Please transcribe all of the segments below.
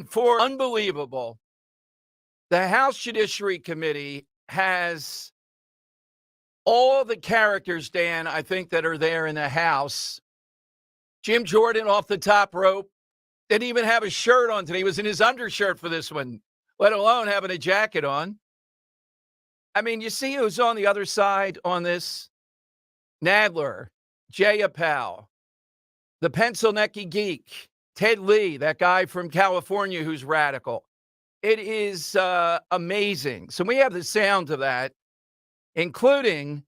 For unbelievable, the House Judiciary Committee has all the characters, Dan, I think, that are there in the House. Jim Jordan off the top rope. Didn't even have a shirt on today. He was in his undershirt for this one, let alone having a jacket on. I mean, you see who's on the other side on this? Nadler, Jay Appel, the pencil necky geek, Ted Lee, that guy from California who's radical. It is amazing. So we have the sound of that, including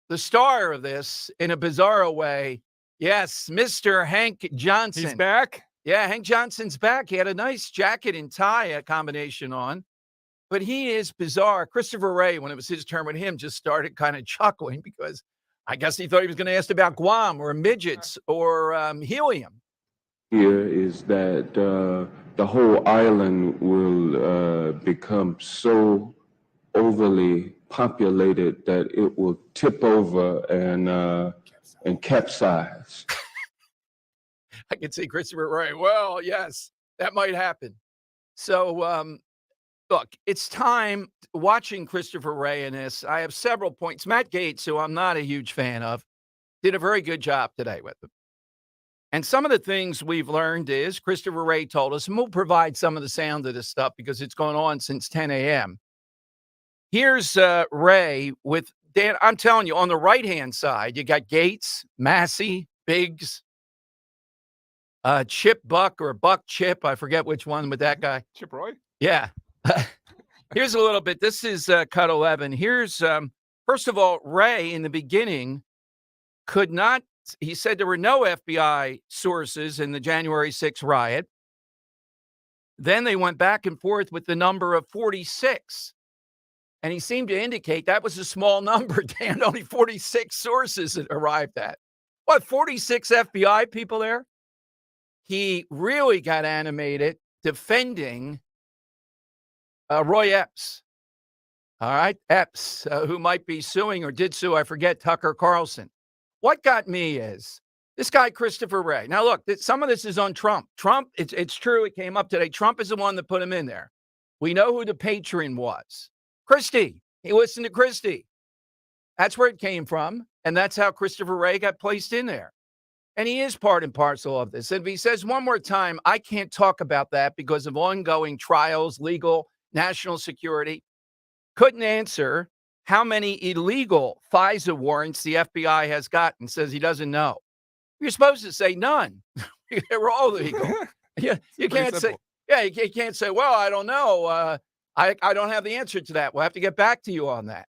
the star of this in a bizarro way. Yes, Mr. Hank Johnson. He's back? Yeah, Hank Johnson's back. He had a nice jacket and tie combination on, but he is bizarre. Christopher Wray, when it was his turn with him, just started kind of chuckling because I guess he thought he was going to ask about Guam or midgets or helium. Here is that the whole island will become so overly populated that it will tip over and capsize. I can see Christopher Wray. Well, yes, that might happen. So, look, it's time watching Christopher Wray in this. I have several points. Matt Gaetz, who I'm not a huge fan of, did a very good job today with him. And some of the things we've learned is Christopher Wray told us, and we'll provide some of the sound of this stuff because it's going on since 10 a.m. Here's Wray with Dan. I'm telling you, on the right-hand side, you got Gaetz, Massey, Biggs, Chip Buck or Buck Chip. I forget which one with that guy. Chip Roy? Yeah. Here's a little bit. This is cut 11. Here's, first of all, Wray in the beginning could not, he said there were no FBI sources in the January 6th riot. Then they went back and forth with the number of 46. And he seemed to indicate that was a small number, Dan. Only 46 sources that arrived at. What, 46 FBI people there? He really got animated defending Roy Epps. All right, Epps, who might be suing or did sue, I forget, Tucker Carlson. What got me is this guy, Christopher Wray. Now, look, some of this is on Trump. Trump, it's true, it came up today. Trump is the one that put him in there. We know who the patron was. Christie. He listened to Christie. That's where it came from, and that's how Christopher Wray got placed in there. And he is part and parcel of this. And if he says one more time, I can't talk about that because of ongoing trials, legal, national security, couldn't answer how many illegal FISA warrants the FBI has gotten, says he doesn't know. You're supposed to say none. They were all legal. You can't say, you can't say, well, I don't know. I don't have the answer to that. We'll have to get back to you on that.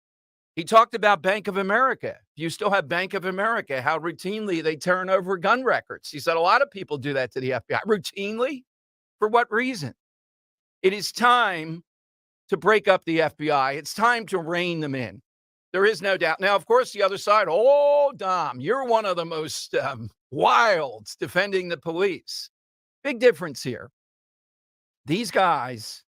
He talked about Bank of America. You still have Bank of America, how routinely they turn over gun records. He said a lot of people do that to the FBI. Routinely? For what reason? It is time to break up the FBI. It's time to rein them in. There is no doubt. Now, of course, the other side, oh, Dom, you're one of the most wilds defending the police. Big difference here. These guys,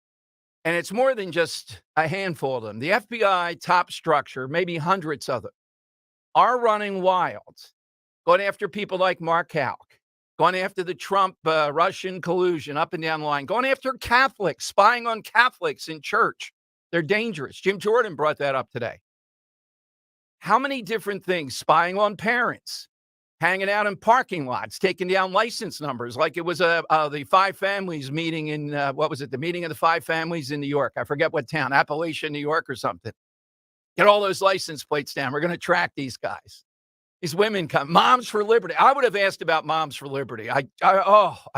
and it's more than just a handful of them, the FBI top structure, maybe hundreds of them, are running wild, going after people like Mark Houck, going after the Trump Russian collusion up and down the line, going after Catholics, spying on Catholics in church. They're dangerous. Jim Jordan brought that up today. How many different things? Spying on parents, hanging out in parking lots, taking down license numbers, like it was the five families meeting in, what was it? The meeting of the five families in New York. I forget what town, Appalachia, New York or something. Get all those license plates down. We're going to track these guys. These women come. Moms for Liberty. I would have asked about Moms for Liberty. I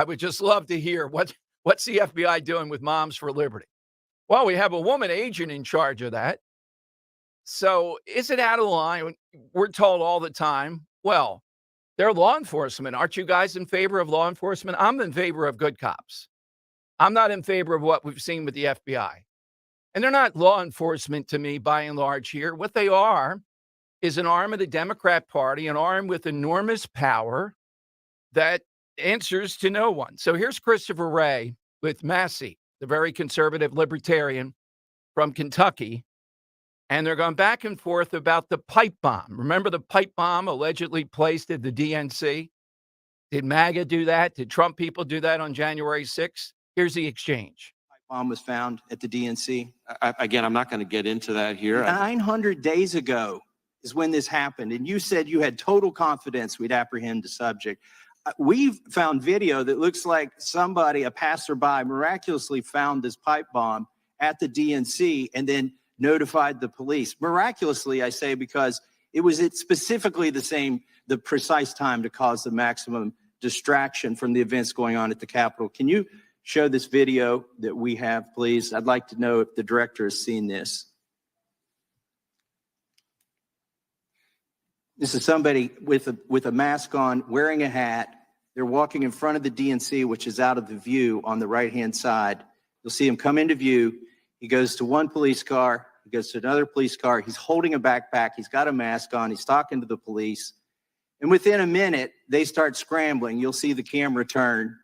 would just love to hear what's the FBI doing with Moms for Liberty. Well, we have a woman agent in charge of that. So is it out of line? We're told all the time, well, they're law enforcement. Aren't you guys in favor of law enforcement? I'm in favor of good cops. I'm not in favor of what we've seen with the FBI. And they're not law enforcement to me, by and large here. What they are is an arm of the Democrat Party, an arm with enormous power that answers to no one. So here's Christopher Wray with Massey, the very conservative libertarian from Kentucky. And they're going back and forth about the pipe bomb. Remember the pipe bomb allegedly placed at the DNC? Did MAGA do that? Did Trump people do that on January 6th? Here's the exchange. Bomb was found at the DNC. Again, I'm not going to get into that here. 900 days ago is when this happened, and you said you had total confidence we'd apprehend the subject. We've found video that looks like somebody, a passerby, miraculously found this pipe bomb at the DNC and then notified the police. Miraculously, I say, because it was at specifically the precise time to cause the maximum distraction from the events going on at the Capitol. Can you show this video that we have, please? I'd like to know if the director has seen this. This is somebody with a mask on, wearing a hat. They're walking in front of the DNC, which is out of the view on the right-hand side. You'll see him come into view. He goes to one police car. He goes to another police car. He's holding a backpack. He's got a mask on. He's talking to the police. And within a minute, they start scrambling. You'll see the camera turn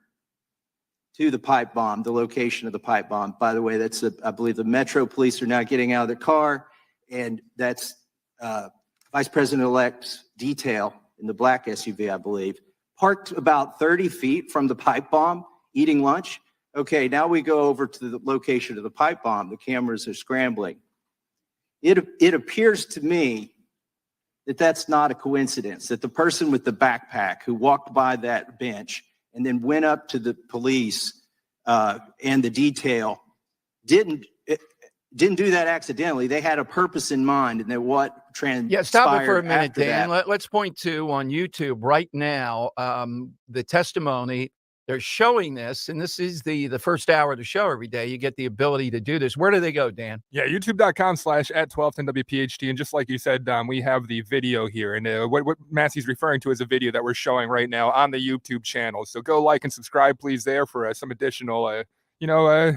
to the pipe bomb, the location of the pipe bomb. By the way, that's, I believe, the Metro police are now getting out of their car. And that's Vice President-elect's detail in the black SUV, I believe, parked about 30 feet from the pipe bomb, eating lunch. Okay, now we go over to the location of the pipe bomb. The cameras are scrambling. It appears to me that that's not a coincidence, that the person with the backpack who walked by that bench and then went up to the police and the detail didn't do that accidentally. They had a purpose in mind, and then what transpired. Yeah, stop it for a minute, after Dan. that. Let's point to on YouTube right now the testimony. They're showing this, and this is the first hour of the show every day. You get the ability to do this. Where do they go, Dan? Yeah, youtube.com/@1210WPHT. And just like you said, we have the video here. And what Massey's referring to is a video that we're showing right now on the YouTube channel. So go like and subscribe, please, there for some additional,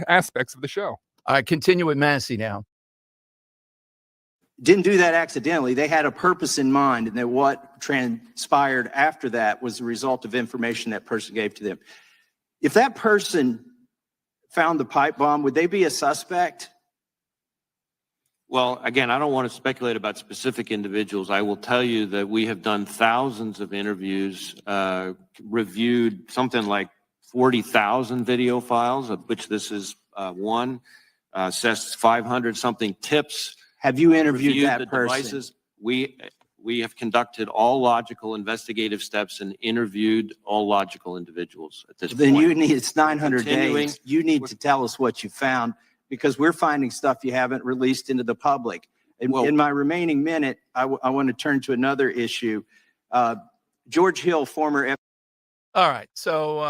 aspects of the show. All right, continue with Massey now. Didn't do that accidentally. They had a purpose in mind, and then what transpired after that was the result of information that person gave to them. If that person found the pipe bomb, would they be a suspect? Well, again, I don't want to speculate about specific individuals. I will tell you that we have done thousands of interviews, reviewed something like 40,000 video files, of which this is one, assessed 500 something tips. Have you interviewed reviewed that the person? devices. We have conducted all logical investigative steps and interviewed all logical individuals at this Then point. it's 900 Continuing days. You need to tell us what you found, because we're finding stuff you haven't released into the public. In my remaining minute, I want to turn to another issue. George Hill, former All right. So,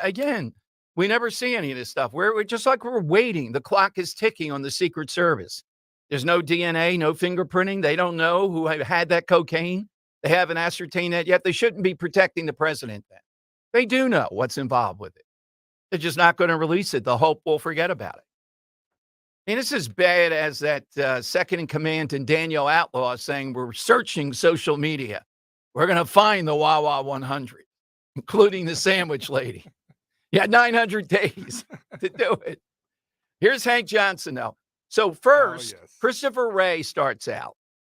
again, we never see any of this stuff. We're just like we're waiting. The clock is ticking on the Secret Service. There's no DNA, no fingerprinting. They don't know who had that cocaine. They haven't ascertained that yet. They shouldn't be protecting the president then. They do know what's involved with it. They're just not going to release it. The hope we'll forget about it. And it's as bad as that second in command to Daniel Outlaw saying we're searching social media. We're going to find the Wawa 100, including the sandwich lady. You had 900 days to do it. Here's Hank Johnson, though. So first, Christopher Wray starts out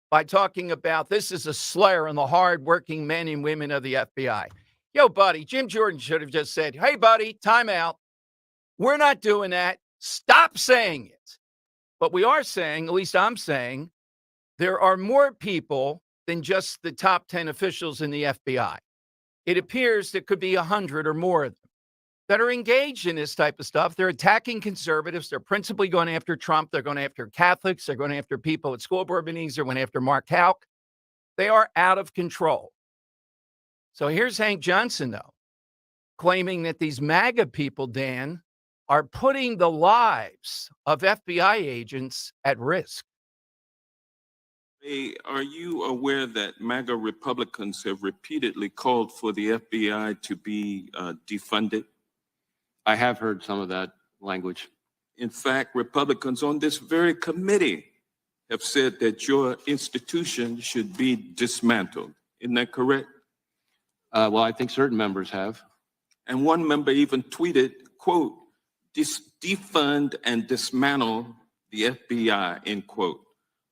by talking about this is a slur on the hardworking men and women of the FBI. Yo, buddy, Jim Jordan should have just said, hey, buddy, time out. We're not doing that. Stop saying it. But we are saying, at least I'm saying, there are more people than just the top 10 officials in the FBI. It appears there could be 100 or more of them that are engaged in this type of stuff. They're attacking conservatives. They're principally going after Trump. They're going after Catholics. They're going after people at school board meetings. They're going after Mark Houck. They are out of control. So here's Hank Johnson, though, claiming that these MAGA people, Dan, are putting the lives of FBI agents at risk. Hey, are you aware that MAGA Republicans have repeatedly called for the FBI to be defunded? I have heard some of that language. In fact, Republicans on this very committee have said that your institution should be dismantled. Isn't that correct? Well, I think certain members have. And one member even tweeted, quote, defund and dismantle the FBI, end quote.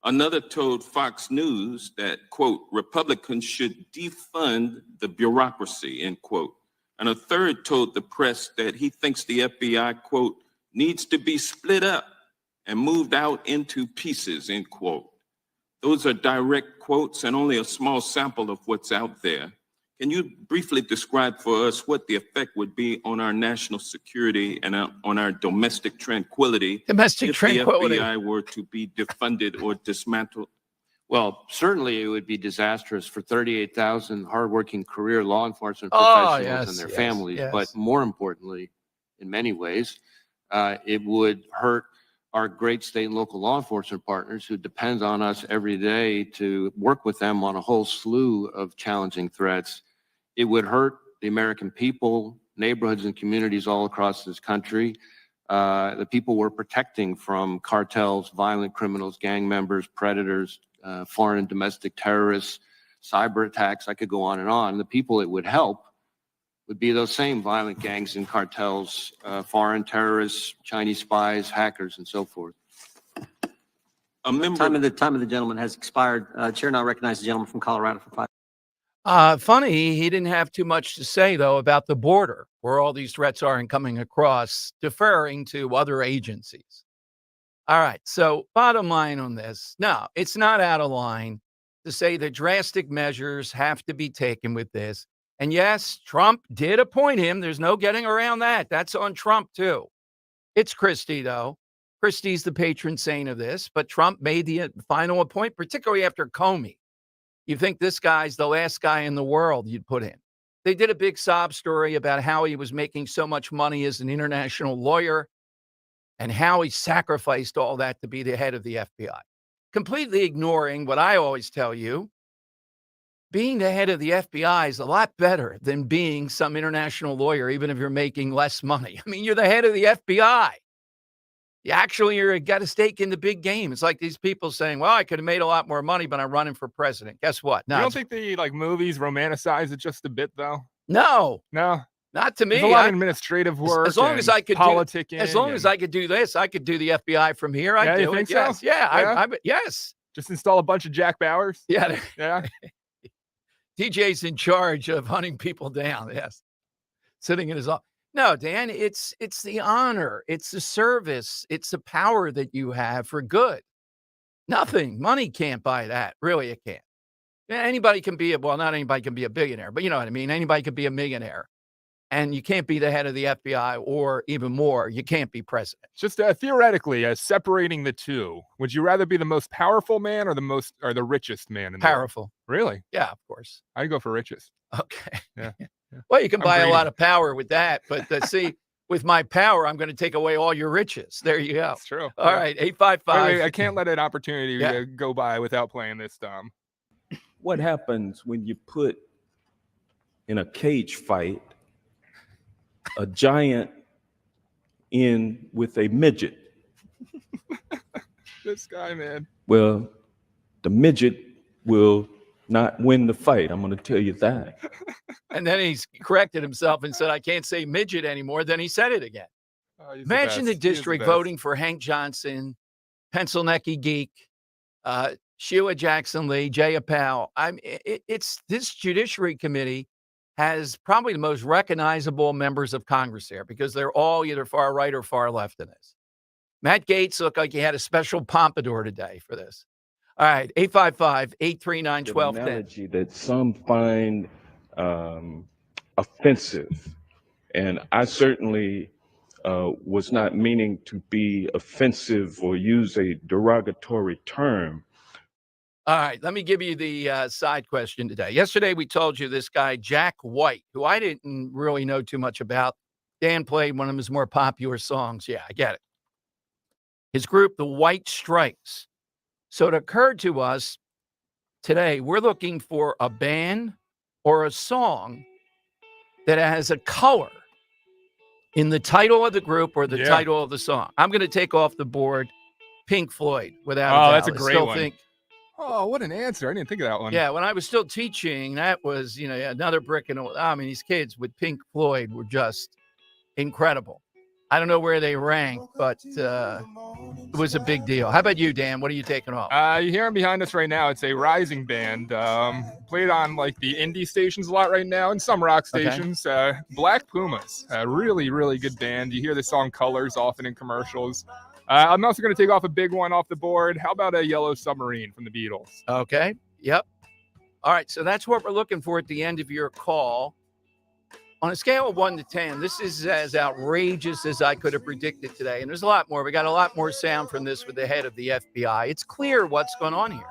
Another told Fox News that, quote, Republicans should defund the bureaucracy, end quote. And a third told the press that he thinks the FBI, quote, needs to be split up and moved out into pieces, end quote. Those are direct quotes and only a small sample of what's out there. Can you briefly describe for us what the effect would be on our national security and on our domestic tranquility if the FBI were to be defunded or dismantled? Well, certainly it would be disastrous for 38,000 hardworking career law enforcement professionals and their families. But more importantly, in many ways, it would hurt our great state and local law enforcement partners who depend on us every day to work with them on a whole slew of challenging threats. It would hurt the American people, neighborhoods and communities all across this country. The people we're protecting from cartels, violent criminals, gang members, predators, foreign and domestic terrorists, cyber attacks. I could go on and on. The people it would help would be those same violent gangs and cartels, foreign terrorists, Chinese spies, hackers, and so forth. Time of the gentleman has expired. Chair now recognizes the gentleman from Colorado for 5. Funny, he didn't have too much to say, though, about the border, where all these threats are and coming across, deferring to other agencies. All right, so bottom line on this, no, it's not out of line to say that drastic measures have to be taken with this. And yes, Trump did appoint him. There's no getting around that. That's on Trump, too. It's Christie, though. Christie's the patron saint of this, but Trump made the final appointment, particularly after Comey. You think this guy's the last guy in the world you'd put in. They did a big sob story about how he was making so much money as an international lawyer and how he sacrificed all that to be the head of the FBI, completely ignoring what I always tell you. Being the head of the FBI is a lot better than being some international lawyer, even if you're making less money. I mean, you're the head of the FBI. You got a stake in the big game. It's like these people saying, well, I could have made a lot more money, but I'm running for president. Guess what? No, you don't think the movies romanticize it just a bit, though? No, not to me. There's a lot of administrative work. As long as I could politicking. As long as I could do this, I could do the FBI from here. I do it. Yes. So? Yeah. Yes. Just install a bunch of Jack Bowers. Yeah. Yeah. DJ's in charge of hunting people down. Yes. Sitting in his office. No, Dan, it's the honor. It's the service. It's the power that you have for good. Nothing. Money can't buy that. Really, it can't. Anybody can be not anybody can be a billionaire, but you know what I mean? Anybody can be a millionaire. And you can't be the head of the FBI, or even more, you can't be president. Just theoretically, separating the two, would you rather be the most powerful man or the richest man in the world? Powerful. Really? Yeah, of course. I'd go for richest. Okay. Yeah. Well, you can buy a lot of power with that, but see, with my power, I'm going to take away all your riches. There you go. That's true. All right, 855. Wait, I can't let an opportunity go by without playing this, Tom. What happens when you put in a cage fight a giant in with a midget? This guy, man. Well, the midget will not win the fight. I'm going to tell you that. And then he's corrected himself and said, I can't say midget anymore. Then he said it again. Oh, Imagine the district voting for Hank Johnson, Pencil Necky Geek, Sheila Jackson Lee, Jay Appel. It's this Judiciary Committee has probably the most recognizable members of Congress there because they're all either far right or far left in this. Matt Gaetz looked like he had a special pompadour today for this. All right, 855-839-1210. Analogy that some find offensive, and I certainly was not meaning to be offensive or use a derogatory term. All right, let me give you the side question today. Yesterday, we told you this guy, Jack White, who I didn't really know too much about. Dan played one of his more popular songs. Yeah, I get it. His group, the White Stripes. So it occurred to us today, we're looking for a band or a song that has a color in the title of the group or the title of the song. I'm going to take off the board Pink Floyd without a doubt. That's a great one. Oh, what an answer. I didn't think of that one. Yeah, when I was still teaching, that was, another brick in the wall. I mean, these kids with Pink Floyd were just incredible. I don't know where they rank, but it was a big deal. How about you, Dan? What are you taking off? You hear him behind us right now. It's a rising band. Played on like the indie stations a lot right now and some rock stations. Black Pumas, a really, really good band. You hear the song Colors often in commercials. I'm also going to take off a big one off the board. How about a Yellow Submarine from the Beatles? Okay. Yep. All right. So that's what we're looking for at the end of your call. On a scale of 1 to 10, this is as outrageous as I could have predicted today. And there's a lot more. We got a lot more sound from this with the head of the FBI. It's clear what's going on here.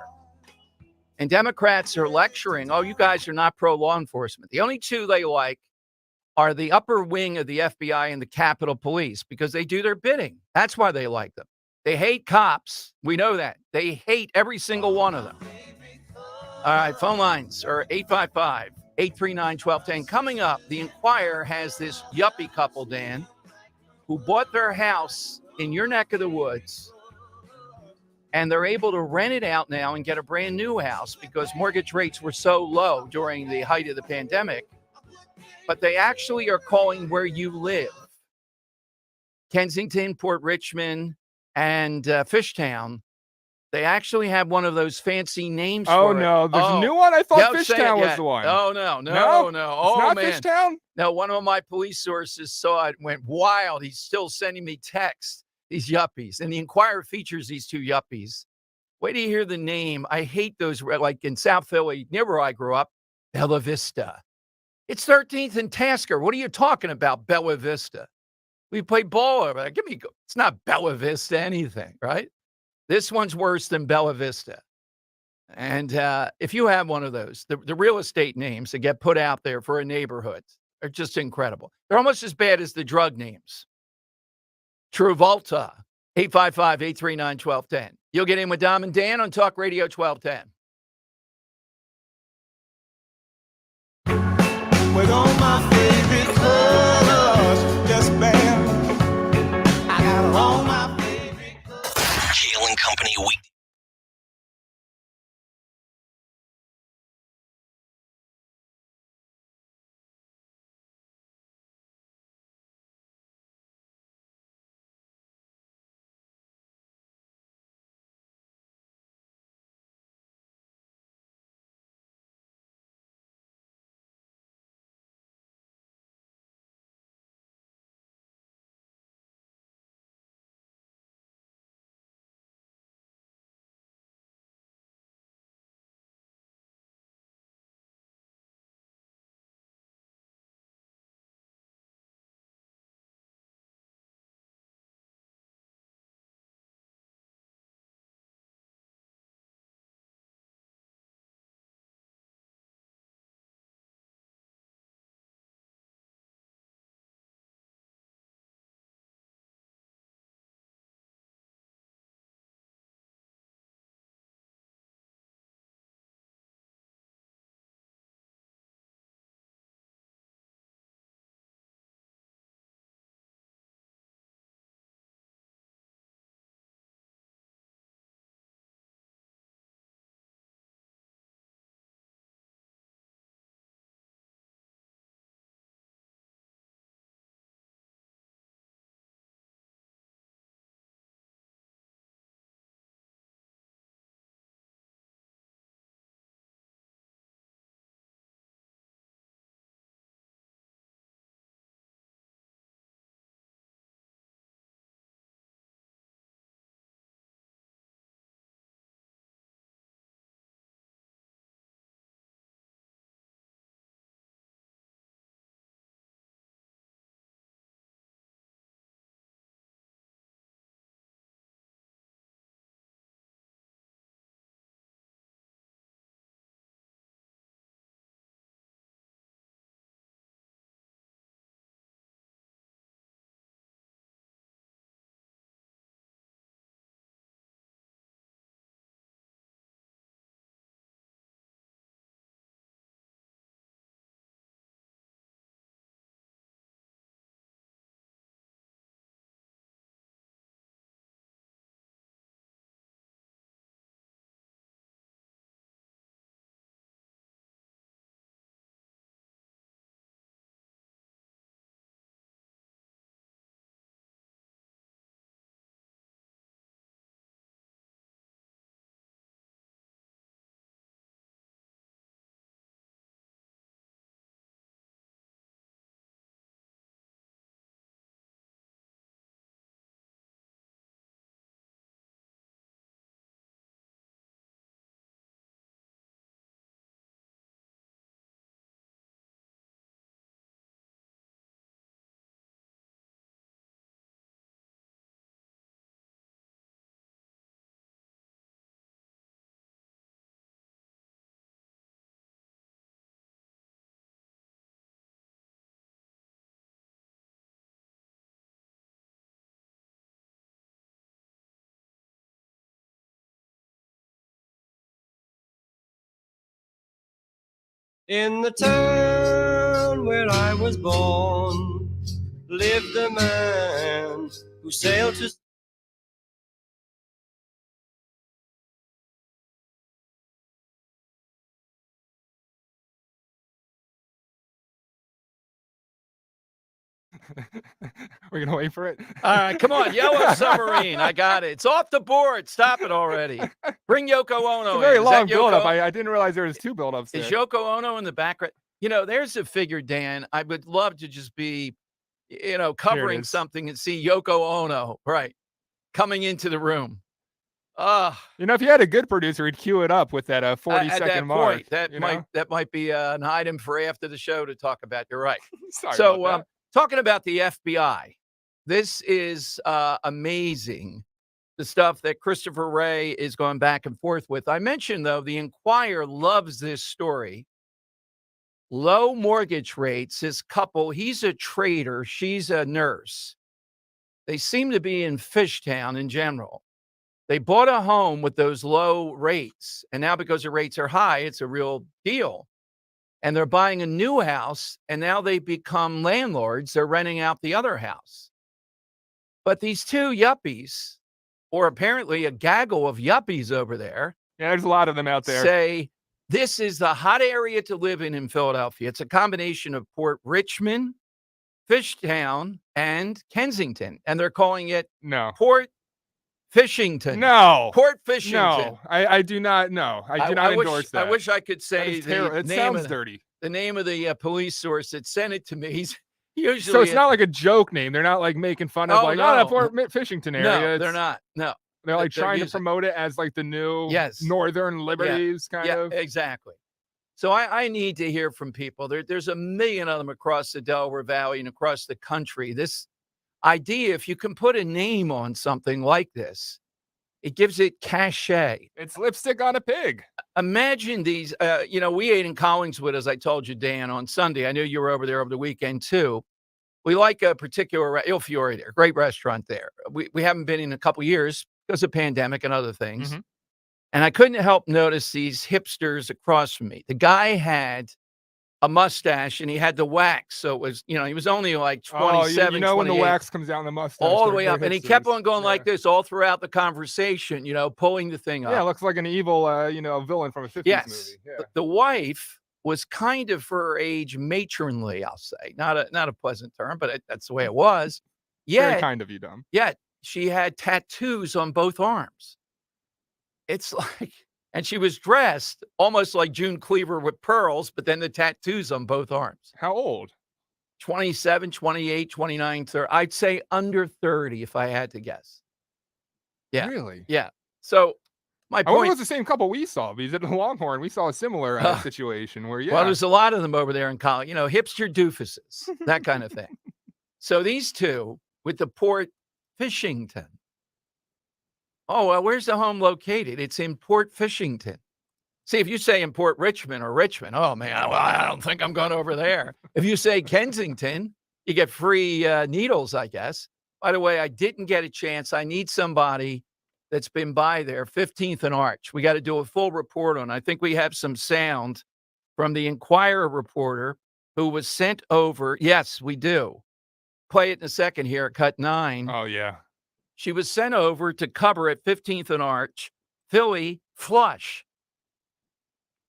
And Democrats are lecturing, oh, you guys are not pro-law enforcement. The only two they like are the upper wing of the FBI and the Capitol Police because they do their bidding. That's why they like them. They hate cops. We know that. They hate every single one of them. All right, phone lines are 855-839-1210. Coming up, the Inquirer has this yuppie couple, Dan, who bought their house in your neck of the woods, and they're able to rent it out now and get a brand new house because mortgage rates were so low during the height of the pandemic. But they actually are calling where you live, Kensington, Port Richmond, and Fishtown. They actually have one of those fancy names Oh, for no. it. There's a new one? I thought Don't say it Fishtown was yet. the one. Oh, no. No? Oh, It's not man. Fishtown? No, one of my police sources saw it, went wild. He's still sending me texts, these yuppies. And the Inquirer features these two yuppies. Wait till you hear the name. I hate those, like in South Philly, near where I grew up, Bella Vista. It's 13th and Tasker. What are you talking about, Bella Vista? We played ball over there. Give me, it's not Bella Vista anything, right? This one's worse than Bella Vista. And if you have one of those, the real estate names that get put out there for a neighborhood are just incredible. They're almost as bad as the drug names. Travolta, 855-839-1210. You'll get in with Dom and Dan on Talk Radio 1210. With all my favorite colors, just bam. I got all my favorite colors. Kale and Company Week. In the town where I was born lived a man who sailed to We're gonna wait for it. All right, come on, Yellow Submarine. I got it. It's off the board. Stop it already. Bring Yoko Ono It's a very in. Is long that build-up. Yoko? I didn't realize there was 2 build-ups there. Is Yoko Ono in the background? You know, there's a figure, Dan. I would love to just be, covering is. something and see Yoko Ono, right, coming into the room. If you had a good producer, he'd cue it up with that 40-second at that mark. point, that you might know? that might be an item for after the show to talk about. You're right. Sorry So, about that. talking about the FBI, this is amazing. The stuff that Christopher Wray is going back and forth with. I mentioned, though, the Inquirer loves this story. Low mortgage rates. This couple, he's a trader, she's a nurse. They seem to be in Fishtown in general. They bought a home with those low rates, and now because the rates are high, it's a real deal. And they're buying a new house, and now they become landlords. They're renting out the other house. But these 2 yuppies, or apparently a gaggle of yuppies over there, Yeah, there's a lot of them out there. say this is the hot area to live in Philadelphia. It's a combination of Port Richmond, Fishtown, and Kensington. And they're calling it No. Port Fishington. No. Port Fishington. No. I do not. No. I do not endorse that. I wish I could That say is terrible. It sounds dirty. the name of the police source that sent it to me. He's usually So it's not like a joke name. They're not like making fun of Oh, that no. Fort Fishington no, area. they're not. No. They're like they're trying to using- promote it as like the new Yes. Northern Liberties kind Yeah, of. exactly. So I need to hear from people. There's a million of them across the Delaware Valley and across the country. This idea, if you can put a name on something like this, it gives it cachet. It's lipstick on a pig. Imagine these, we ate in Collingswood, as I told you, Dan, on Sunday. I knew you were over there over the weekend, too. We like a particular, Il Fiore there, great restaurant there. We haven't been in a couple years because of pandemic and other things. Mhm. And I couldn't help notice these hipsters across from me. The guy had a mustache and he had the wax. So it was, he was only like 27, when the 28, wax comes down the mustache. all the they're way up. And he hipsters. kept on going Yeah. like this all throughout the conversation, pulling the thing up. Yeah, it looks like an evil, villain from a 50s Yes. movie. Yeah. The wife was kind of, for her age, matronly, I'll say. Not a pleasant term, but that's the way it was. Very Yet, kind of you, Dom. yet she had tattoos on both arms. It's like, and she was dressed almost like June Cleaver with pearls, but then the tattoos on both arms. How old? 27, 28, 29, 30. I'd say under 30 if I had to guess. Yeah. Really? Yeah. So my I wonder if point, it was the same couple we saw, because at the Longhorn, we saw a similar situation where, well, there's a lot of them over there in college, hipster doofuses, that kind of thing. So these 2 with the Port Fishington. Oh, well, where's the home located? It's in Port Fishington. See, if you say in Port Richmond or Richmond, oh man, well, I don't think I'm going over there. If you say Kensington, you get free needles, I guess. By the way, I didn't get a chance. I need somebody that's been by there, 15th and Arch. We got to do a full report on it. I think we have some sound from the Inquirer reporter who was sent over. Yes, we do. Play it in a second here at Cut 9. Oh, yeah. She was sent over to cover at 15th and Arch, Philly Flush,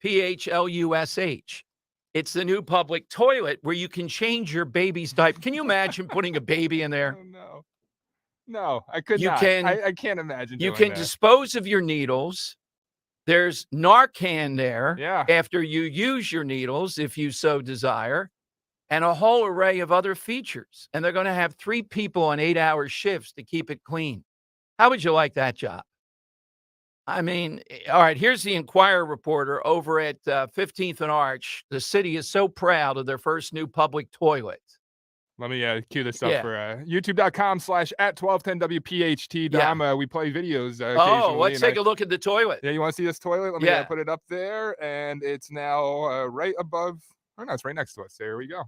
Phlush. It's the new public toilet where you can change your baby's diaper. Can you imagine putting a baby in there? Oh, no. No, I could You not. can- I can't imagine You doing can that. dispose of your needles. There's Narcan there Yeah. after you use your needles, if you so desire, and a whole array of other features. And they're going to have 3 people on 8-hour shifts to keep it clean. How would you like that job? I mean, all right, here's the Inquirer reporter over at 15th and Arch. The city is so proud of their first new public toilet. Let me cue this up Yeah. for youtube.com/@1210WPHT. Dom, we play videos occasionally. Oh, let's and take a look at the toilet. Yeah, you want to see this toilet? Let me Yeah. put it up there, and it's now right above. Oh, no, it's right next to us. There we go.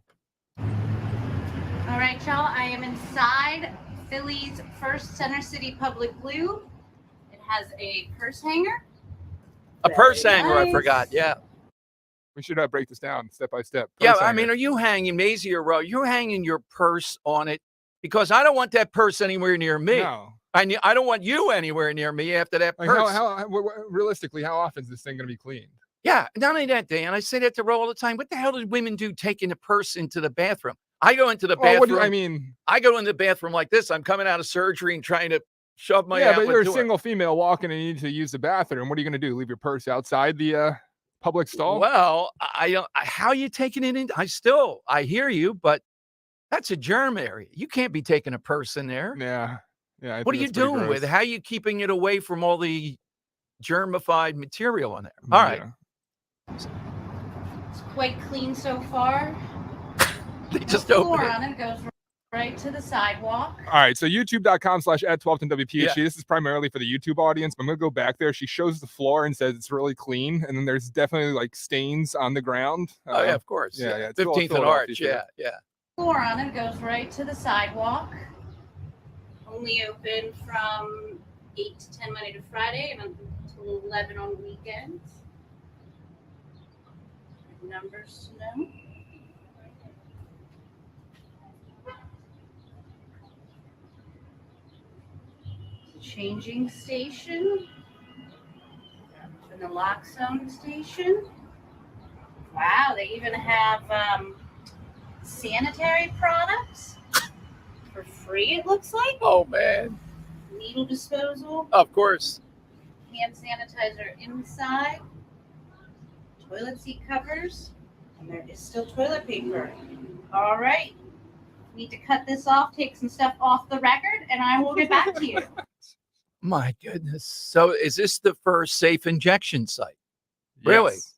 All right, y'all, I am inside Philly's first Center City public loo. It has a purse hanger. A purse Very hanger, I nice. forgot. Yeah. We should break this down step by step. Yeah, Purse I hanger. mean, are you hanging Maisie or Ro? You're hanging your purse on it because I don't want that purse anywhere near me. No. I don't want you anywhere near me after that Like purse. realistically, how often is this thing going to be cleaned? Yeah, not only that, Dan. I say that to Ro all the time. What the hell did women do taking a purse into the bathroom? I go into the Well, bathroom. I mean, I go in the bathroom like this. I'm coming out of surgery and trying to shove my yeah, but outlet you're a to it. single female walking and you need to use the bathroom. What are you going to do? Leave your purse outside the public stall? Well, I don't. How are you taking it in? I hear you, but that's a germ area. You can't be taking a purse in there. Yeah. Yeah. I What are think you that's pretty doing with it? gross. How are you keeping it away from all the germified material on there? All right. Yeah. It's quite clean so far. They just The open floor it. on it goes right to the sidewalk. All right, so youtube.com/@1210WPHD. Yeah. This is primarily for the YouTube audience, but I'm gonna go back there. She shows the floor and says it's really clean, and then there's definitely like stains on the ground. Oh yeah, of course. yeah, yeah, it's 15th and Philadelphia Arch. here. Yeah, yeah. Floor on it goes right to the sidewalk. Only open from 8 to 10 Monday to Friday and until 11 on weekends. Numbers to know. Changing station. And the lock zone station. Wow, they even have sanitary products for free, it looks like. Oh man. Needle disposal, Of course. hand sanitizer inside, toilet seat covers, and there is still toilet paper. All right. Need to cut this off, take some stuff off the record, and I will get back to you. My goodness. So is this the first safe injection site? Really? Yes.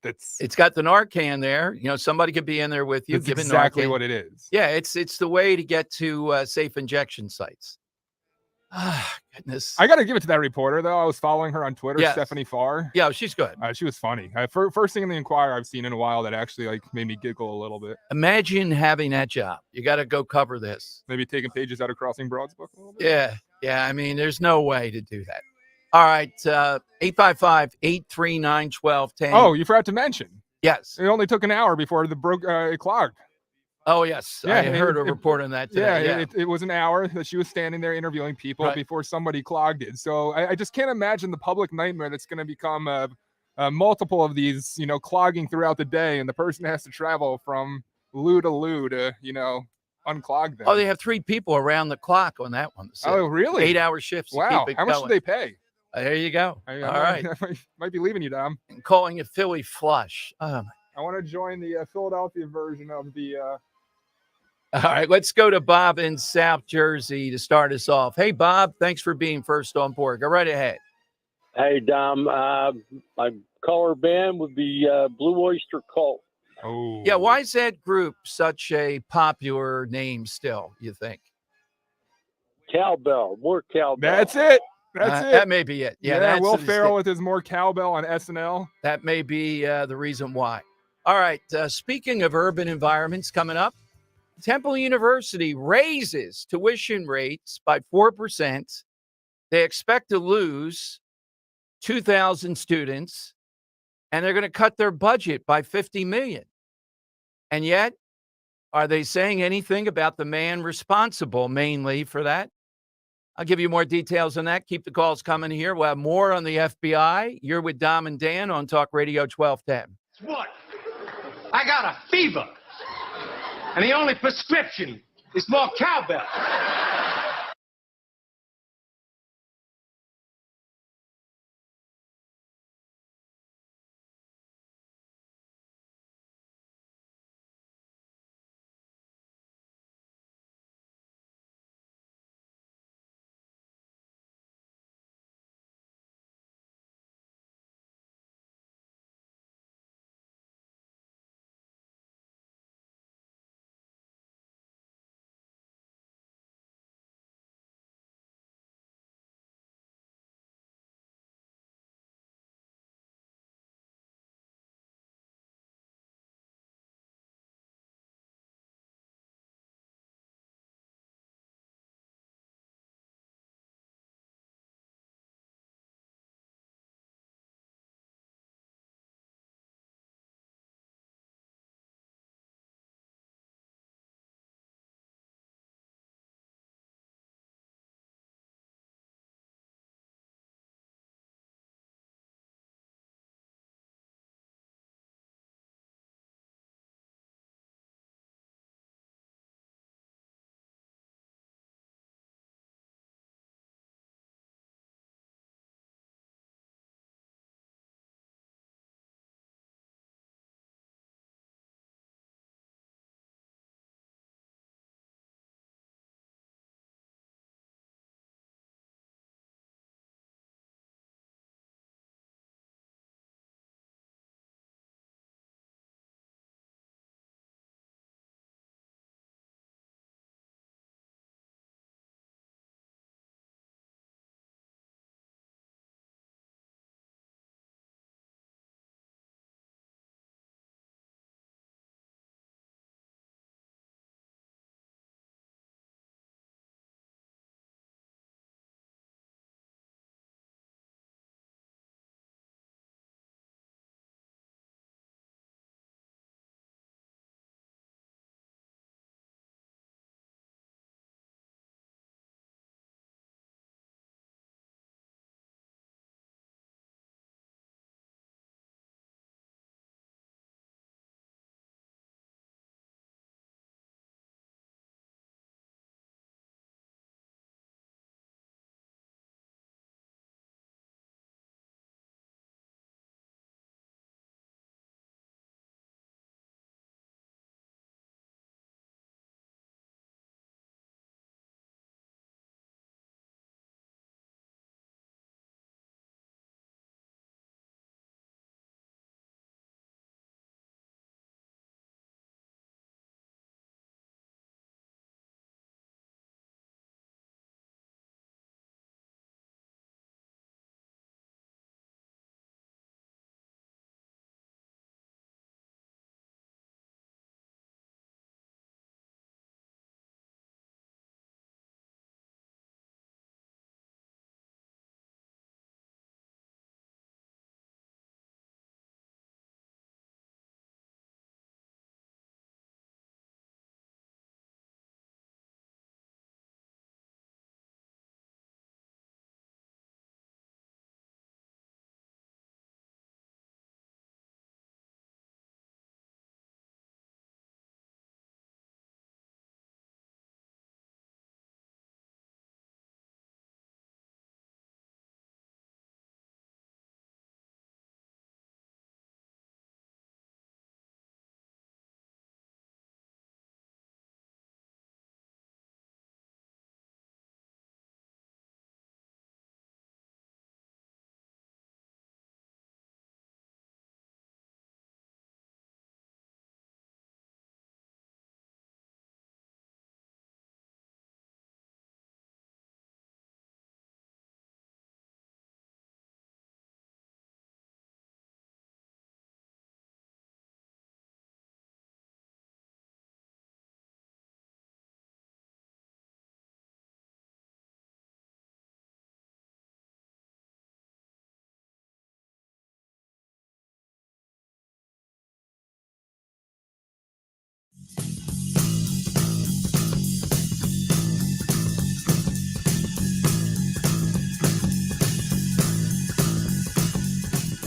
That's It's got the Narcan there. You know, somebody could be in there with you that's giving exactly Narcan. what it is. Yeah, it's the way to get to safe injection sites. Ah, goodness. I got to give it to that reporter though. I was following her on Twitter, Yes. Stephanie Farr. Yeah, she's good. She was funny. First thing in the Inquirer I've seen in a while that actually like made me giggle a little bit. Imagine having that job. You got to go cover this. Maybe taking pages out of Crossing Broad's book a little bit. Yeah. Yeah. I mean, there's no way to do that. All right. 855-839-1210. Oh, you forgot to mention. yes. It only took an hour before it clogged. Oh, yes. Yeah, I heard a report on that today. Yeah, it was an hour that she was standing there interviewing people Right. before somebody clogged it. So I just can't imagine the public nightmare that's going to become multiple of these, clogging throughout the day, and the person has to travel from loo to loo to, unclog them. Oh, they have 3 people around the clock on that one. So Oh, really? 8-hour shifts. to Wow. keep it How much going. do they pay? There you go. I All right. might be leaving you, Dom. And calling it Philly flush. I want to join the Philadelphia version of the. All right, let's go to Bob in South Jersey to start us off. Hey, Bob, thanks for being first on board. Go right ahead. Hey, Dom. My color band would be Blue Oyster Cult. Oh. Yeah, why is that group such a popular name still, you think? Cowbell. More cowbell. That's it. That's it. That may be it. Yeah, that's Will the Ferrell with his more cowbell on SNL. That may be the reason why. All right, speaking of urban environments coming up, Temple University raises tuition rates by 4%. They expect to lose 2,000 students, and they're going to cut their budget by $50 million. And yet, are they saying anything about the man responsible mainly for that? I'll give you more details on that. Keep the calls coming here. We'll have more on the FBI. You're with Dom and Dan on Talk Radio 1210. What? I got a fever. And the only prescription is more cowbell.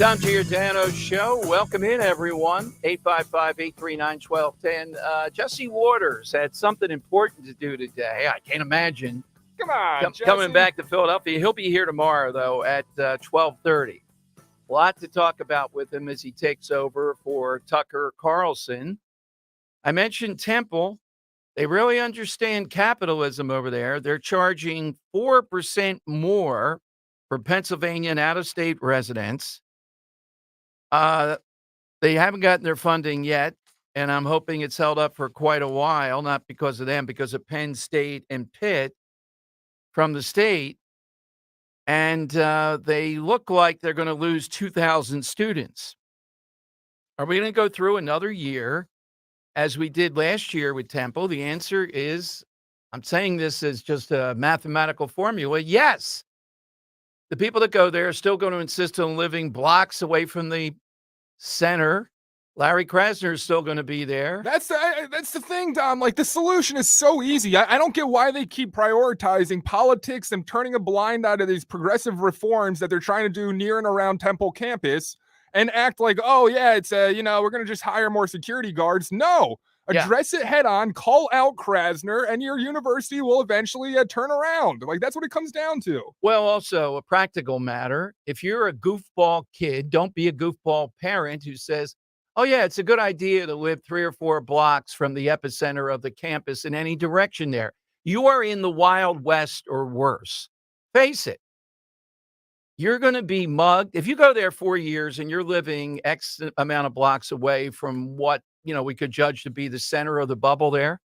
Tom Giordano Show. Welcome in, everyone. 855-839-1210. Jesse Waters had something important to do today. I can't imagine Come on, coming Jesse. back to Philadelphia. He'll be here tomorrow, though, at 12:30. A lot to talk about with him as he takes over for Tucker Carlson. I mentioned Temple. They really understand capitalism over there. They're charging 4% more for Pennsylvania and out-of-state residents. They haven't gotten their funding yet, and I'm hoping it's held up for quite a while, not because of them, because of Penn State and Pitt from the state. And they look like they're going to lose 2,000 students. Are we going to go through another year as we did last year with Temple? The answer is, I'm saying this as just a mathematical formula, yes. The people that go there are still going to insist on living blocks away from the center. Larry Krasner is still going to be there. That's the thing, Dom. Like, the solution is so easy. I don't get why they keep prioritizing politics and turning a blind eye to these progressive reforms that they're trying to do near and around Temple campus and act like, oh, yeah, it's, we're going to just hire more security guards. No. Address it head on, call out Krasner, and your university will eventually turn around. Like, that's what it comes down to. Well, also a practical matter. If you're a goofball kid, don't be a goofball parent who says, oh, yeah, it's a good idea to live 3 or 4 blocks from the epicenter of the campus in any direction there. You are in the Wild West or worse. Face it. You're going to be mugged. If you go there 4 years and you're living X amount of blocks away from what, we could judge to be the center of the bubble there,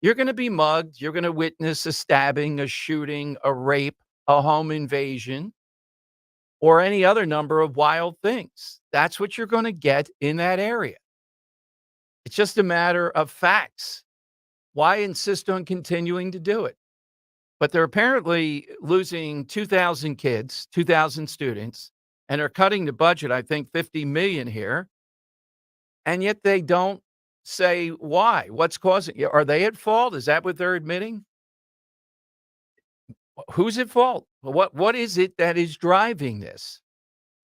you're going to be mugged. You're going to witness a stabbing, a shooting, a rape, a home invasion, or any other number of wild things. That's what you're going to get in that area. It's just a matter of facts. Why insist on continuing to do it? But they're apparently losing 2,000 kids, 2,000 students, and they're cutting the budget, I think, $50 million here. And yet they don't say why. What's causing it? Are they at fault? Is that what they're admitting? Who's at fault? What is it that is driving this?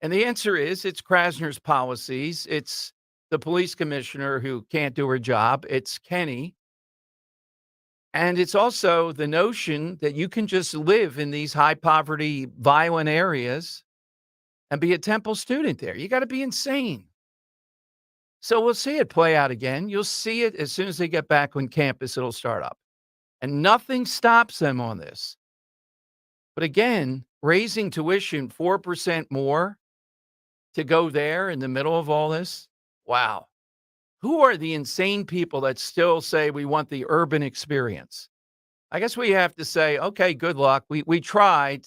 And the answer is it's Krasner's policies. It's the police commissioner who can't do her job. It's Kenny. And it's also the notion that you can just live in these high poverty, violent areas and be a Temple student there. You got to be insane. So we'll see it play out again. You'll see it as soon as they get back on campus, it'll start up. And nothing stops them on this. But again, raising tuition 4% more to go there in the middle of all this, wow. Who are the insane people that still say we want the urban experience? I guess we have to say, okay, good luck. We tried.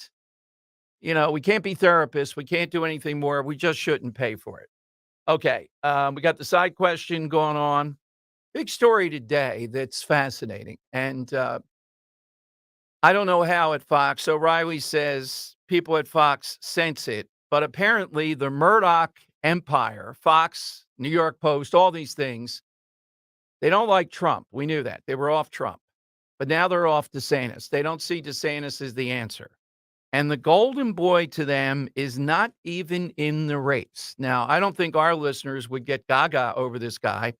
We can't be therapists. We can't do anything more. We just shouldn't pay for it. Okay, we got the side question going on. Big story today that's fascinating. And I don't know how at Fox. O'Reilly says people at Fox sense it. But apparently the Murdoch empire, Fox, New York Post, all these things, they don't like Trump. We knew that. They were off Trump. But now they're off DeSantis. They don't see DeSantis as the answer. And the golden boy to them is not even in the race. Now, I don't think our listeners would get gaga over this guy.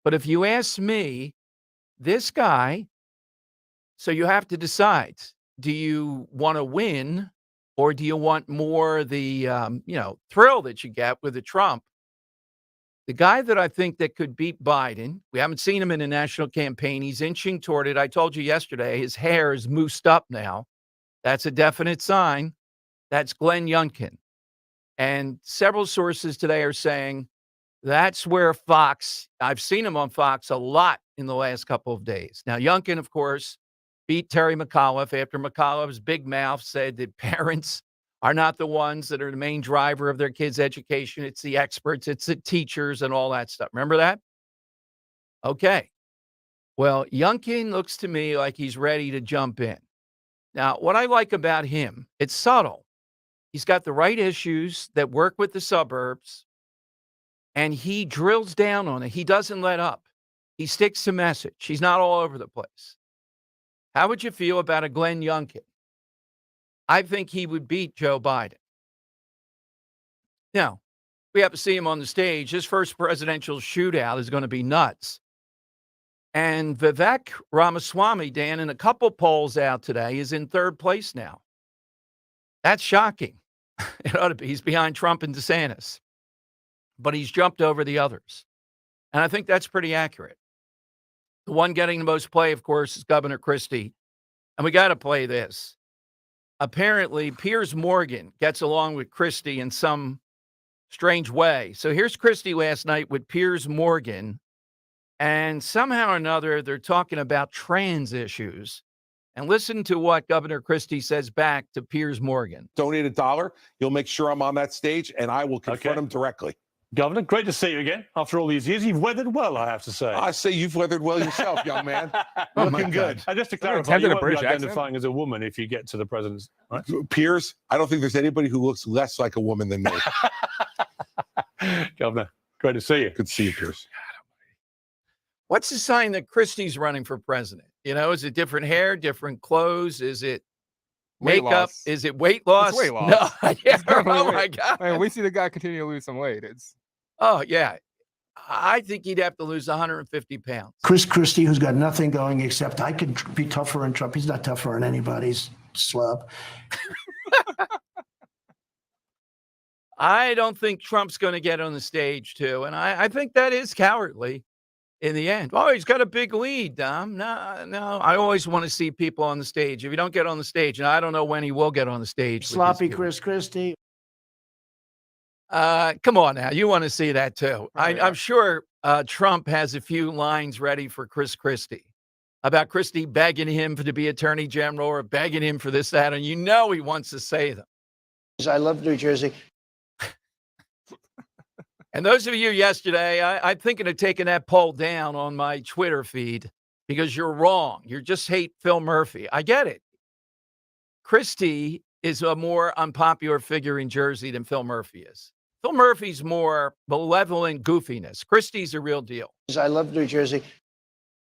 But if you ask me, this guy, so you have to decide, do you want to win or do you want more the, thrill that you get with the Trump? The guy that I think that could beat Biden, we haven't seen him in a national campaign. He's inching toward it. I told you yesterday, his hair is moosed up now. That's a definite sign. That's Glenn Youngkin. And several sources today are saying that's where Fox, I've seen him on Fox a lot in the last couple of days. Now, Youngkin, of course, beat Terry McAuliffe after McAuliffe's big mouth said that parents are not the ones that are the main driver of their kids' education. It's the experts, it's the teachers and all that stuff. Remember that? Okay. Well, Youngkin looks to me like he's ready to jump in. Now, what I like about him, it's subtle. He's got the right issues that work with the suburbs, and he drills down on it. He doesn't let up. He sticks to message. He's not all over the place. How would you feel about a Glenn Youngkin? I think he would beat Joe Biden. Now, we have to see him on the stage. His first presidential shootout is going to be nuts. And Vivek Ramaswamy, Dan, in a couple polls out today, is in third place now. That's shocking. It ought to be. He's behind Trump and DeSantis. But he's jumped over the others. And I think that's pretty accurate. The one getting the most play, of course, is Governor Christie. And we got to play this. Apparently, Piers Morgan gets along with Christie in some strange way. So here's Christie last night with Piers Morgan. And somehow or another, they're talking about trans issues. And listen to what Governor Christie says back to Piers Morgan. Donate $1. You'll make sure I'm on that stage, and I will confront him directly. Governor, great to see you again. After all these years, you've weathered well, I have to say. I say you've weathered well yourself, young man. Looking good. And just to You're clarify, you attempting a won't be British accent? identifying as a woman if you get to the president's, right? Piers, I don't think there's anybody who looks less like a woman than me. Governor, great to see you. Good to see you, Piers. What's the sign that Christie's running for president? You know, is it different hair, different clothes? Is it Weight makeup? loss. Is it weight loss? It's weight loss. No. Yeah. It's definitely Oh, my weight. God. I mean, we see the guy continue to lose some weight. It's Oh, yeah. I think he'd have to lose 150 pounds. Chris Christie, who's got nothing going except I could be tougher than Trump. He's not tougher than anybody's slub. I don't think Trump's going to get on the stage, too. And I think that is cowardly in the end. Oh, he's got a big lead, Dom. No. I always want to see people on the stage. If you don't get on the stage, and I don't know when he will get on the stage. with his Sloppy people. Chris Christie. Come on now. You want to see that, too. yeah. I'm sure Trump has a few lines ready for Chris Christie about Christie begging him to be attorney general or begging him for this, that. And you know he wants to say them. I love New Jersey. And those of you yesterday, I'm thinking of taking that poll down on my Twitter feed because you're wrong. You just hate Phil Murphy. I get it. Christie is a more unpopular figure in Jersey than Phil Murphy is. Phil Murphy's more malevolent goofiness. Christie's a real deal. I love New Jersey.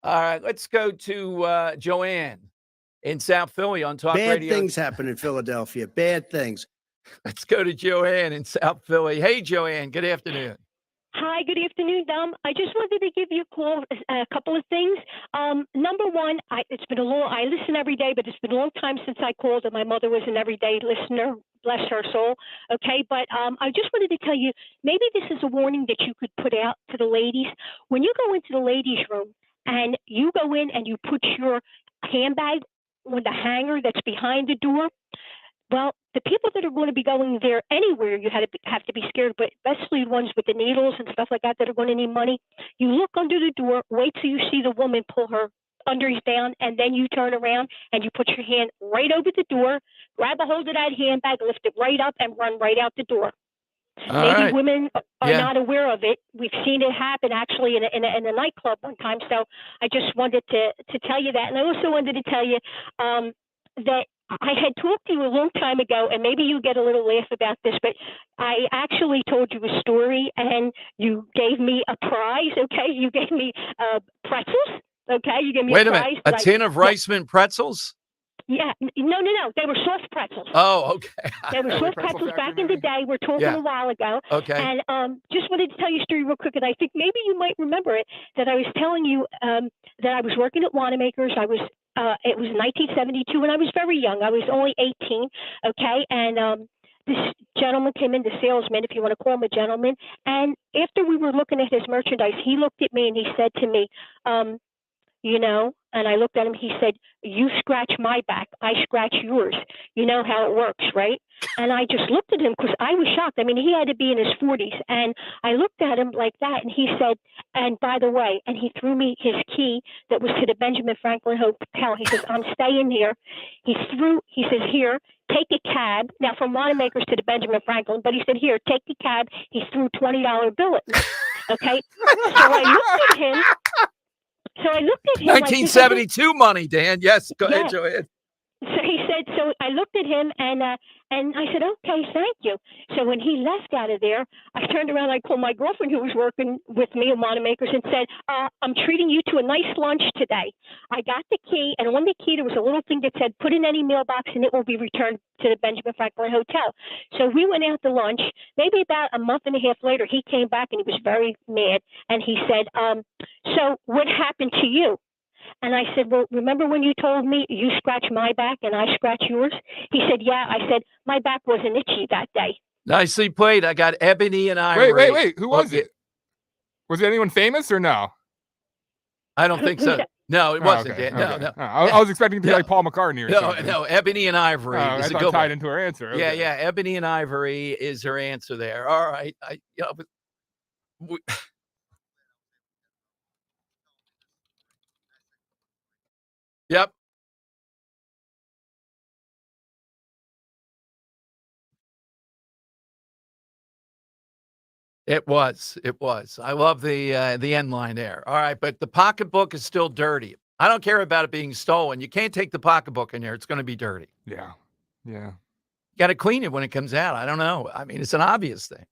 All right, let's go to Joanne in South Philly on Talk Bad Radio. things happen in Philadelphia. Bad things. Let's go to Joanne in South Philly. Hey, Joanne, good afternoon. Hi, good afternoon, Dom. I just wanted to give you a call, a couple of things. Number one, it's been I listen every day, but it's been a long time since I called, and my mother was an everyday listener. Bless her soul. Okay, but I just wanted to tell you, maybe this is a warning that you could put out to the ladies. When you go into the ladies' room and you go in and you put your handbag on the hanger that's behind the door, well, the people that are going to be going there anywhere, you have to be scared, but especially the ones with the needles and stuff like that are going to need money. You look under the door, wait till you see the woman pull her unders down, and then you turn around and you put your hand right over the door, grab a hold of that handbag, lift it right up, and run right out the door. Maybe women are not aware of it. We've seen it happen actually in a nightclub one time. So I just wanted to tell you that. And I also wanted to tell you that I had talked to you a long time ago, and maybe you get a little laugh about this, but I actually told you a story, and you gave me a prize, okay? You gave me pretzels, okay? You gave me Wait a a prize. minute, a tin of Reisman pretzels? Yeah, no. They were soft pretzels. Oh, okay. They were soft pretzels back in the day. We're talking a while ago. Okay. And just wanted to tell you a story real quick, and I think maybe you might remember it, that I was telling you that I was working at Wanamaker's. It was 1972, and I was very young. I was only 18, okay? And this gentleman came in, the salesman, if you want to call him a gentleman, and after we were looking at his merchandise, he looked at me and he said to me, and I looked at him, he said, "You scratch my back, I scratch yours. You know how it works, right?" And I just looked at him because I was shocked. I mean, he had to be in his 40s. And I looked at him like that, and he said, and by the way, and he threw me his key that was to the Benjamin Franklin Hotel. He says, "I'm staying here." He says, "Here, take a cab." Now, from Wanamaker's to the Benjamin Franklin, but he said, "Here, take the cab." He threw a $20 bill at me, okay? So I looked at him. 1972 money, Dan. Yes, go ahead, Joanne. So he said, so I looked at him and I said, okay, thank you. So when he left out of there, I turned around, I called my girlfriend who was working with me at Monomakers and said, I'm treating you to a nice lunch today. I got the key, and on the key there was a little thing that said, put in any mailbox and it will be returned to the Benjamin Franklin Hotel. So we went out to lunch. Maybe about a month and a half later, he came back and he was very mad. And he said, so what happened to you? And I said, well, remember when you told me you scratch my back and I scratch yours? He said, yeah. I said, my back wasn't itchy that day. Nicely played. I got Ebony and Ivory. Wait. Who was it? Was it anyone famous or no? I don't think so. No, it wasn't. Okay, No, okay. no. I was expecting it to be like Paul McCartney or something. No, Ebony and Ivory I is a thought good tied one. into her answer. Okay. Yeah, Ebony and Ivory is her answer there. All right. Yep. It was. I love the end line there. All right, but the pocketbook is still dirty. I don't care about it being stolen. You can't take the pocketbook in there. It's going to be dirty. Yeah. You got to clean it when it comes out. I don't know. I mean, it's an obvious thing.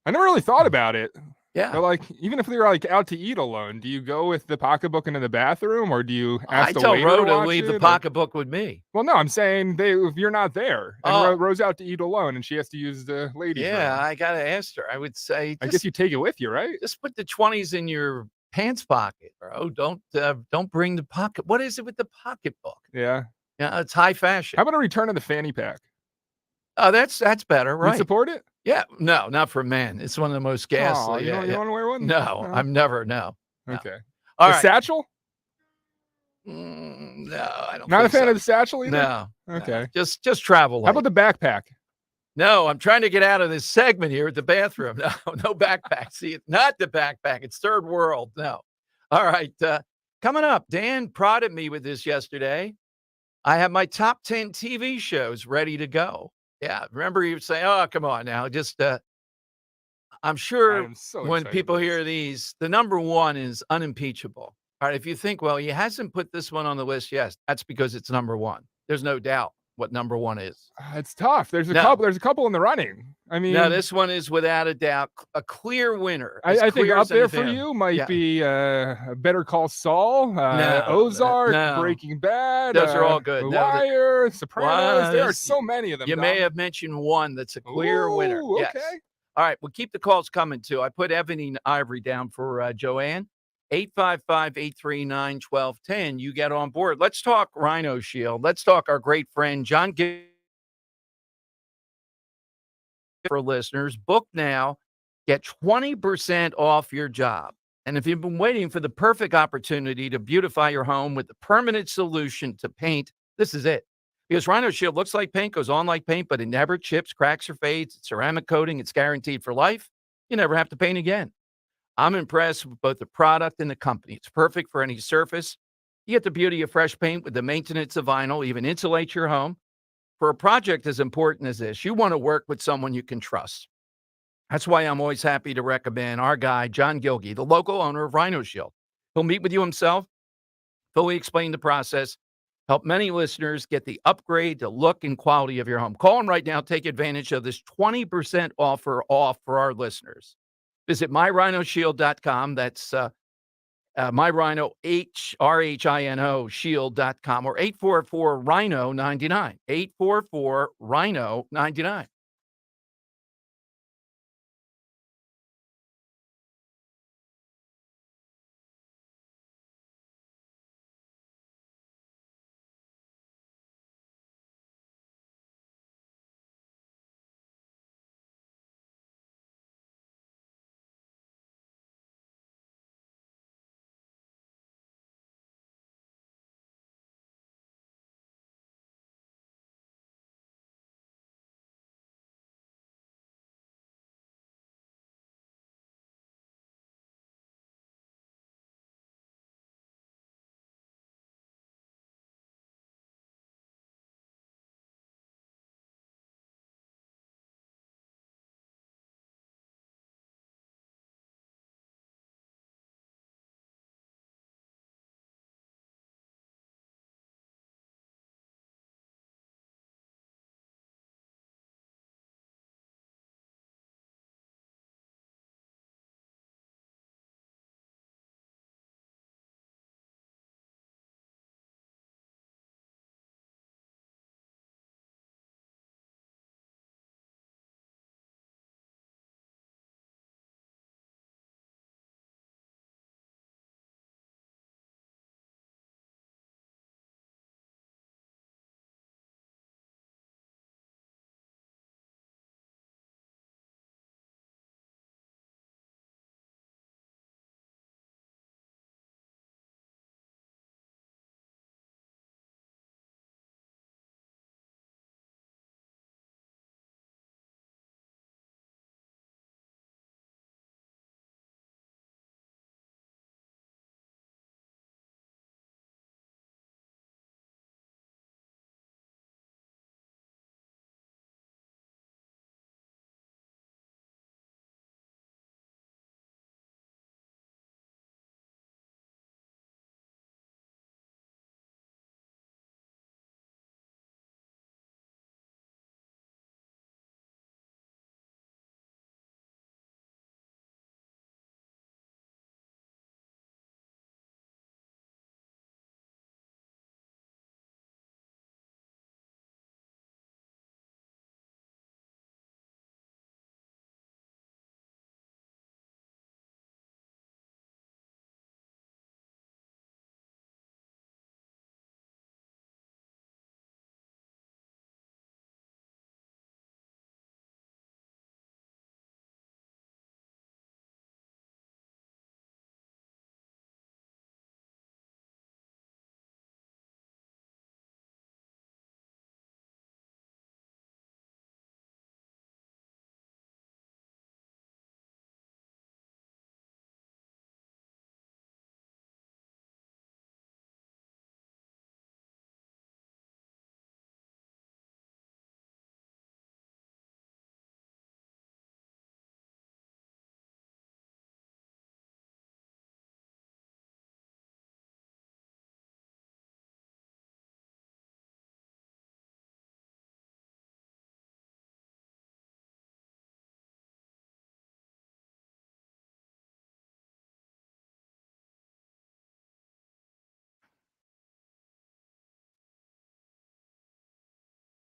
I never really thought about it. Yeah. But like, even if they're like out to eat alone, do you go with the pocketbook into the bathroom, or do you ask the I tell waiter Ro to to watch leave it, the or- pocketbook with me. Well, no, I'm saying if you're not there and Oh. Ro's out to eat alone and she has to use the ladies' Yeah, room, I got to ask her. I would say, I guess you take it with you, right? just put the 20s in your pants pocket, bro. Don't bring the pocket. What is it with the pocketbook? Yeah. Yeah, it's high fashion. How about a return of the fanny pack? Oh, that's better, You right? support it? Yeah, no, not for men. It's one of the most ghastly. You don't want to wear one? No, I'm never. No. Okay. All The right. satchel? No, I don't. Not a think fan so. of the satchel either? No. Okay. Just travel. How light. about the backpack? No, I'm trying to get out of this segment here at the bathroom. No backpack. See, it's not the backpack. It's third world. No. All right. Coming up, Dan prodded me with this yesterday. I have my top 10 TV shows ready to go. Yeah. Remember you were saying, oh, come on now. Just, I'm sure am so when excited people for this. hear these, the number one is unimpeachable. All right. If you think, well, he hasn't put this one on the list, yes, that's because it's number one. There's no doubt what number one is. It's tough. There's a No. couple. There's a couple in the running. I mean, No, this one is without a doubt a clear winner. As I think clear up as there anything. for you might Yeah. be Better Call Saul, No, Ozark, no. Breaking Bad. Those are all good. The No, Wire, Sopranos. There are Was- so many of them. You may Dom. have mentioned one that's a clear winner. Ooh, Yes. okay. All right. Well, keep the calls coming too. I put Ebony and Ivory down for Joanne. 855-839-1210. You get on board. Let's talk Rhino Shield. Let's talk our great friend John Gill. For listeners, book now. Get 20% off your job. And if you've been waiting for the perfect opportunity to beautify your home with the permanent solution to paint, this is it. Because Rhino Shield looks like paint, goes on like paint, but it never chips, cracks, or fades. It's ceramic coating. It's guaranteed for life. You never have to paint again. I'm impressed with both the product and the company. It's perfect for any surface. You get the beauty of fresh paint with the maintenance of vinyl, even insulate your home. For a project as important as this, you want to work with someone you can trust. That's why I'm always happy to recommend our guy, John Gilgee, the local owner of Rhino Shield. He'll meet with you himself, fully explain the process, help many listeners get the upgrade to look and quality of your home. Call him right now. Take advantage of this 20% offer off for our listeners. Visit myrhinoshield.com. That's myrhino, RHINO, shield.com, or 844-RHINO-99, 844-RHINO-99.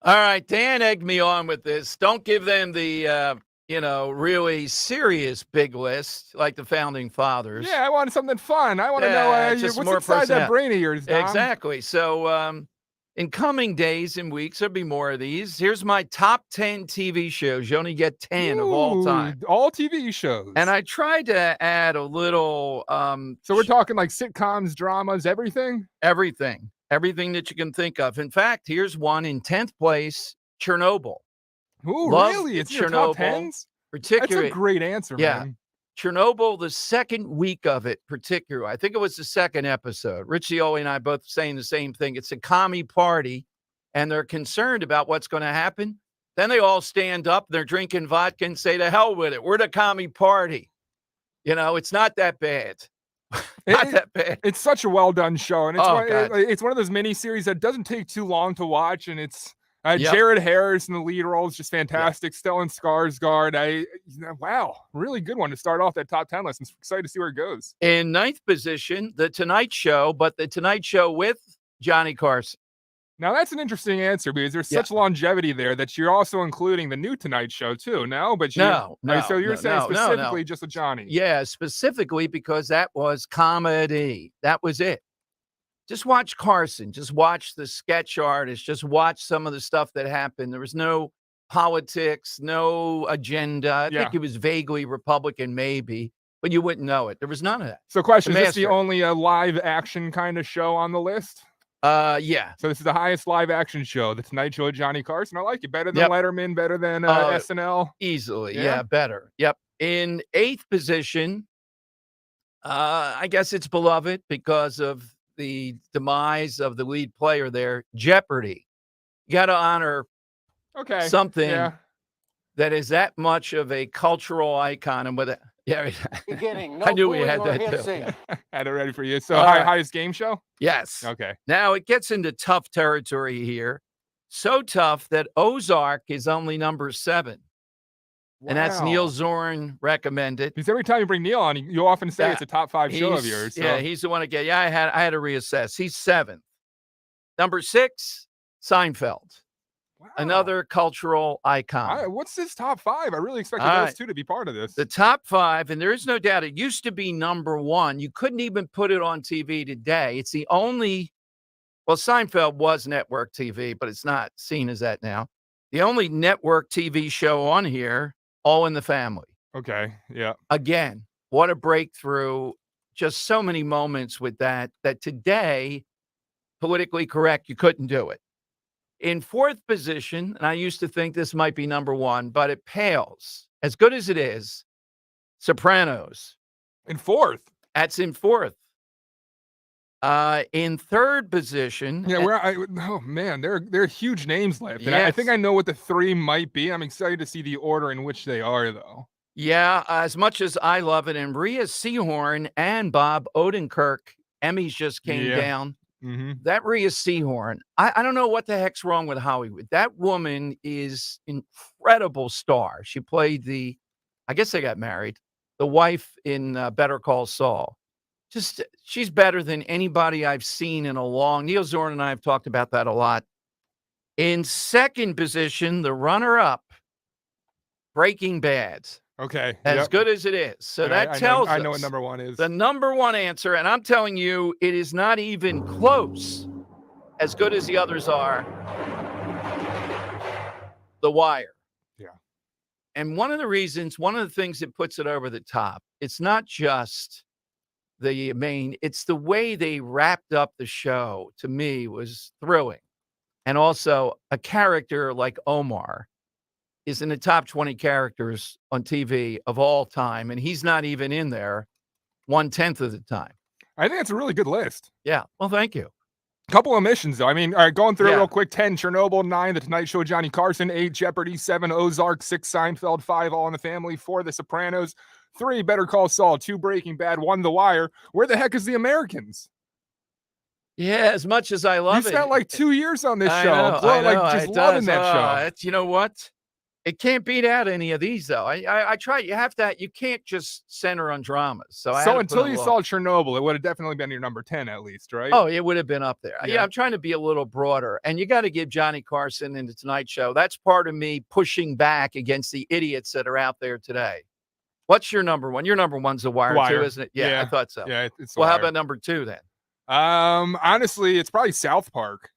All right, Dan egged me on with this. Don't give them the, really serious big list like the Founding Fathers. Yeah, I wanted something fun. I want to know just what's more inside that personnel. brain of yours, Dom. Exactly. So in coming days and weeks, there'll be more of these. Here's my top 10 TV shows. You only get 10 of all time. All TV shows. And I tried to add a little So we're talking like sitcoms, dramas, everything? everything that you can think of. In fact, here's one in 10th place, Chernobyl. Ooh, Love really? the It's your top Chernobyl, 10s? That's particularly. a great answer, Yeah. man. Chernobyl, the second week of it, particularly, I think it was the second episode. Rich Cioli and I both saying the same thing. It's a commie party, and they're concerned about what's going to happen. Then they all stand up, they're drinking vodka and say, to hell with it. We're the commie party. It's not that bad. Not that bad. It's such a well done show, and it's Oh, one, God. it's one of those mini series that doesn't take too long to watch, and it's Yep. Jared Harris in the lead role is just fantastic. Stellan Skarsgård, wow, really good one to start off that top 10 list. I'm excited to see where it goes. In ninth position, The Tonight Show, but The Tonight Show with Johnny Carson. Now that's an interesting answer because there's such longevity there that you're also including the new Tonight Show too. No, but No, so you're saying no, specifically just with Johnny. Yeah, specifically because that was comedy. That was it. Just watch Carson. Just watch the sketch artist. Just watch some of the stuff that happened. There was no politics, no agenda. I think he was vaguely Republican, maybe, but you wouldn't know it. There was none of that. So, question: The is this the master. only live action kind of show on the list? Yeah. So this is the highest live action show, The Tonight Show with Johnny Carson. I like it better than Yep. Letterman, better than SNL. Easily, Yeah? yeah, better. Yep. In eighth position, I guess it's beloved because of the demise of the lead player there, Jeopardy. You got to honor Okay. something Yeah. that is that much of a cultural icon. And with it, yeah, Beginning. I knew we had that too. Had it ready for you. So All right. highest game show? Yes. Okay. Now it gets into tough territory here. So tough that Ozark is only number 7. And that's Neil Wow. Zorn recommended. Because every time you bring Neil on, you often say Yeah. it's a top 5 show of He's- yours. So. Yeah, he's the one to get. Yeah, I had to reassess. He's 7th. Number 6, Seinfeld. Wow. Another cultural icon. What's this top 5? I really expected All those right. two to be part of this. The top 5, and there is no doubt it used to be number 1. You couldn't even put it on TV today. It's the only, well, Seinfeld was network TV, but it's not seen as that now. The only network TV show on here, All in the Family. Okay. Yeah. Again, what a breakthrough. Just so many moments with that today, politically correct, you couldn't do it. In 4th position, and I used to think this might be number 1, but it pales. As good as it is, Sopranos. In 4th. That's in 4th. In 3rd position. Yeah, oh man, there are huge names left. And I think I know what the 3 might be. I'm excited to see the order in which they are, though. Yeah, as much as I love it, and Rhea Seehorn and Bob Odenkirk, Emmys just came down. Mm-hmm. That Rhea Seehorn, I don't know what the heck's wrong with Hollywood. That woman is incredible star. She played I guess they got married, the wife in Better Call Saul. Just, she's better than anybody I've seen in a long. Neil Zorn and I have talked about that a lot. In 2nd position, the runner-up, Breaking Bad. Okay. As good as it is. So And that tells us I know what number 1 is. the number 1 answer, and I'm telling you, it is not even close as good as the others are. The Wire. Yeah. And one of the things that puts it over the top, it's not just the main, it's the way they wrapped up the show, to me, was thrilling. And also a character like Omar is in the top 20 characters on TV of all time, and he's not even in there 1/10 of the time. I think it's a really good list. Yeah. Well, thank you. Couple omissions, though. I mean, all right, going through it Yeah. real quick. 10, Chernobyl. 9, The Tonight Show with Johnny Carson. 8, Jeopardy. 7, Ozark. 6, Seinfeld. 5, All in the Family. 4, The Sopranos. 3, Better Call Saul. 2, Breaking Bad. 1, The Wire. Where the heck is The Americans? Yeah, as much as I love You it. spent like 2 years on this I show. know, I know, Just it loving does. that show. You know what? It can't beat out any of these, though. I try. You have to. You can't just center on dramas. So I had to put until it you low. saw Chernobyl, it would have definitely been your number 10 at least, right? Oh, it would have been up there. Yeah. Yeah, I'm trying to be a little broader. And you got to give Johnny Carson and the Tonight Show. That's part of me pushing back against the idiots that are out there today. What's your number one? Your number one's The Wire, too, isn't it? Yeah, I thought so. Yeah, it's The Well, how Wire. about number 2 then? Honestly, it's probably South Park.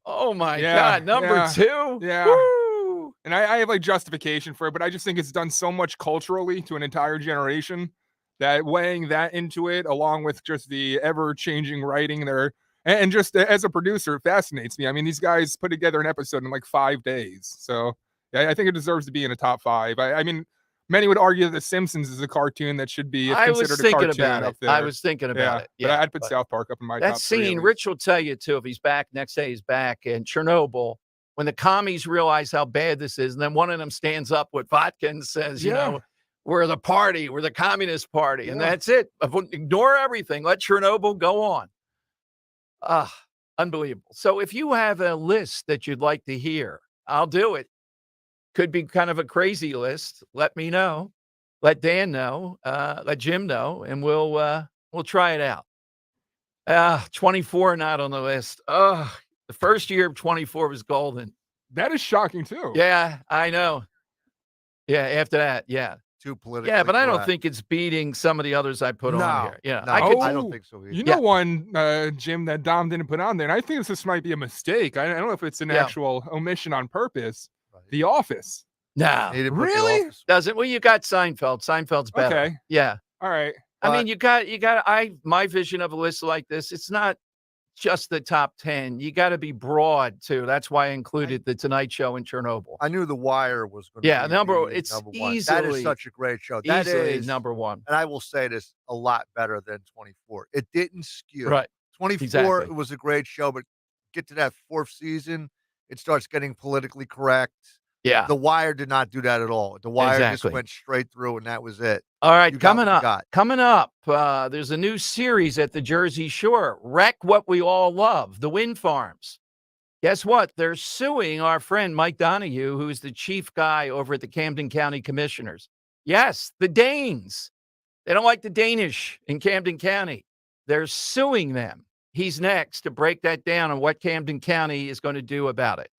Oh my Yeah, God, number yeah, 2? Yeah. Woo! And I have like justification for it, but I just think it's done so much culturally to an entire generation that weighing that into it, along with just the ever-changing writing there, and just as a producer, it fascinates me. I mean, these guys put together an episode in like 5 days. So yeah, I think it deserves to be in a top 5. I mean, many would argue that The Simpsons is a cartoon that should be I was considered a thinking cartoon about up it. there. I was thinking about it. But Yeah, I'd put South Park up in my that top 3 at scene, least. Rich will tell you too, if he's back next day, he's back in Chernobyl. When the commies realize how bad this is, and then one of them stands up with vodka and says, you know, we're the party, we're the Communist Party, and that's it. Ignore everything. Let Chernobyl go on. Unbelievable. So if you have a list that you'd like to hear, I'll do it. Could be kind of a crazy list. Let me know. Let Dan know. Let Jim know, and we'll try it out. 24 not on the list. The first year of 24 was golden. That is shocking too. Yeah, I know. Yeah, after that, yeah. Too politically Yeah, but I don't correct. think it's beating some of the others I put on No, here. Yeah, no, I could. I don't think so either. You know one, Jim, that Dom didn't put on there, and I think this might be a mistake. I don't know if it's an actual omission on purpose. The Office. No, He didn't put The Really? Office. doesn't. Well, you got Seinfeld. Seinfeld's better. Okay. Yeah. All right. I mean, you got. My vision of a list like this, it's not just the top 10. You got to be broad too. That's why I included the Tonight Show and Chernobyl. I knew The Wire was going to Yeah, be it's number one. easily That is such a great show. That easily is number one. And I will say this, a lot better than 24. It didn't skew. Right. 24 Exactly. was a great show, but get to that 4th season, it starts getting politically correct. Yeah. The Wire did not do that at all. The Wire Exactly. just went straight through, and that was it. All right, You got coming what you up. got. Coming up, there's a new series at the Jersey Shore. Wreck What We All Love, the wind farms. Guess what? They're suing our friend Mike Donahue, who's the chief guy over at the Camden County Commissioners. Yes, the Danes. They don't like the Danish in Camden County. They're suing them. He's next to break that down and what Camden County is going to do about it.